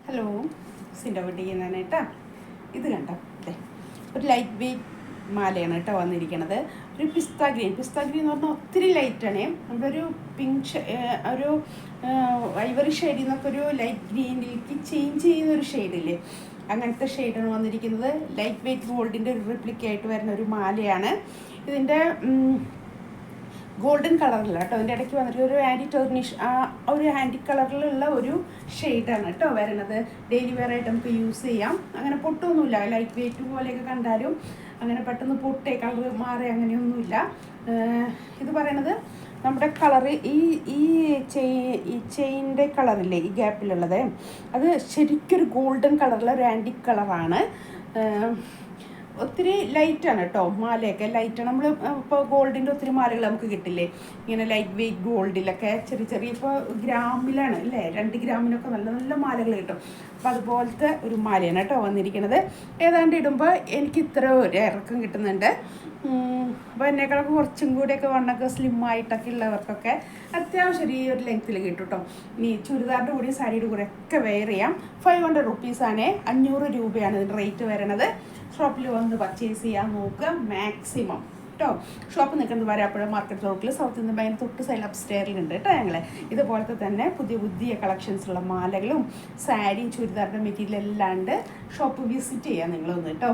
Hello, സിൻ്റെ വീട്ടിൽ ചെയ്യുന്നതാണ് കേട്ടോ. ഇത് കണ്ടോ, അതെ, ഒരു ലൈറ്റ് വെയ്റ്റ് മാലയാണ് കേട്ടോ വന്നിരിക്കുന്നത്. ഒരു പിസ്ത ഗ്രീൻ എന്ന് പറഞ്ഞാൽ ഒത്തിരി ലൈറ്റാണ്. നമ്മളൊരു പിങ്ക് ഒരു ഐവറി ഷെയ്ഡിൽ നിന്നൊക്കെ ഒരു ലൈറ്റ് ഗ്രീനിലേക്ക് ചേഞ്ച് ചെയ്യുന്നൊരു ഷെയ്ഡില്ലേ, അങ്ങനത്തെ ഷെയ്ഡാണ് വന്നിരിക്കുന്നത്. ലൈറ്റ് വെയ്റ്റ് ഗോൾഡിൻ്റെ ഒരു റിപ്ലിക്കായിട്ട് വരുന്ന ഒരു മാലയാണ്. ഇതിൻ്റെ ഗോൾഡൻ കളറില്ല കേട്ടോ, അതിൻ്റെ ഇടയ്ക്ക് വന്നിട്ട് ഒരു ആൻറ്റി ടെർണിഷ് ഒരു ആൻറ്റി കളറിലുള്ള ഒരു ഷെയ്ഡാണ് കേട്ടോ വരുന്നത്. ഡെയിലി വെയർ ആയിട്ട് നമുക്ക് യൂസ് ചെയ്യാം. അങ്ങനെ പൊട്ടൊന്നുമില്ല, ലൈറ്റ് വെയ്റ്റ് പോലെയൊക്കെ കണ്ടാലും അങ്ങനെ പെട്ടെന്ന് പൊട്ടേ കളർ മാറി അങ്ങനെയൊന്നുമില്ല. ഇത് പറയണത് നമ്മുടെ കളറ് ഈ ചെയിൻ്റെ കളറില്ലേ, ഈ ഗ്യാപ്പിലുള്ളത്, അത് ശരിക്കൊരു ഗോൾഡൻ കളറിലെ ഒരു ആൻറ്റി കളറാണ്. ഒത്തിരി ലൈറ്റാണ് കേട്ടോ, മാലയൊക്കെ ലൈറ്റാണ്. നമ്മൾ ഇപ്പോൾ ഗോൾഡിൻ്റെ ഒത്തിരി മാലകൾ നമുക്ക് കിട്ടില്ലേ, ഇങ്ങനെ ലൈറ്റ് വെയ്റ്റ് ഗോൾഡിലൊക്കെ ചെറിയ ഇപ്പോൾ ഗ്രാമിലാണ് അല്ലേ, 2 ഗ്രാമിനൊക്കെ നല്ല നല്ല മാലകൾ കിട്ടും. അപ്പോൾ അതുപോലത്തെ ഒരു മാലയാണ് കേട്ടോ വന്നിരിക്കുന്നത്. ഏതാണ്ട് ഇടുമ്പോൾ എനിക്ക് ഇത്ര ഒരു ഇറക്കം കിട്ടുന്നുണ്ട്. അപ്പോൾ എന്നേക്കാളൊക്കെ കുറച്ചും കൂടിയൊക്കെ വണ്ണൊക്കെ സ്ലിമ്മായിട്ടൊക്കെ ഉള്ളവർക്കൊക്കെ അത്യാവശ്യം ഈ ഒരു ലെങ്ത്തിൽ കിട്ടും കേട്ടോ. ഇനി ചുരിദാറിൻ്റെ കൂടി സാരിയുടെ കൂടെ ഒക്കെ വെയർ ചെയ്യാം. 500 റുപ്പീസാണ്, 500 രൂപയാണ് ഇതിൻ്റെ റേറ്റ് വരണത്. ഷോപ്പിൽ വന്ന് പർച്ചേസ് ചെയ്യാൻ നോക്കുക മാക്സിമം കേട്ടോ. ഷോപ്പ് നിൽക്കുന്നത് വരാപ്പുഴ മാർക്കറ്റ് റോഡിൽ സൗത്ത് ഇന്ത്യൻ ബാങ്കിന് തൊട്ട് സൈഡ് അപ്സ്റ്റെയറിലുണ്ട് കേട്ടോ ഞങ്ങൾ. ഇതുപോലത്തെ തന്നെ പുതിയ കളക്ഷൻസുള്ള മാലകളും സാരിയും ചുരിദാറിൻ്റെ മെറ്റീരിയൽ എല്ലാണ്ട് ഷോപ്പ് വിസിറ്റ് ചെയ്യാം നിങ്ങളൊന്ന് കേട്ടോ.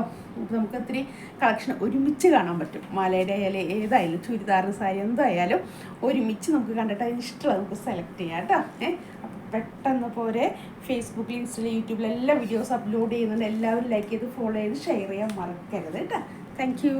നമുക്ക് ഒത്തിരി കളക്ഷൻ ഒരുമിച്ച് കാണാൻ പറ്റും. മാലയുടെ ആയാലും ഏതായാലും ചുരിദാർ സാരി എന്തായാലും ഒരുമിച്ച് നമുക്ക് കണ്ടിട്ട് അതിന് ഇഷ്ടമുള്ളത് നമുക്ക് സെലക്ട് ചെയ്യാം കേട്ടോ. പെട്ടെന്ന് പോരെ ഫേസ്ബുക്കിൽ, ഇൻസ്റ്റയിൽ, യൂട്യൂബിൽ എല്ലാ വീഡിയോസ് അപ്ലോഡ് ചെയ്യുന്നുണ്ട്. എല്ലാവരും ലൈക്ക് ചെയ്ത് ഫോളോ ചെയ്ത് ഷെയർ ചെയ്യാൻ മറക്കരുത് കേട്ടോ. Thank you.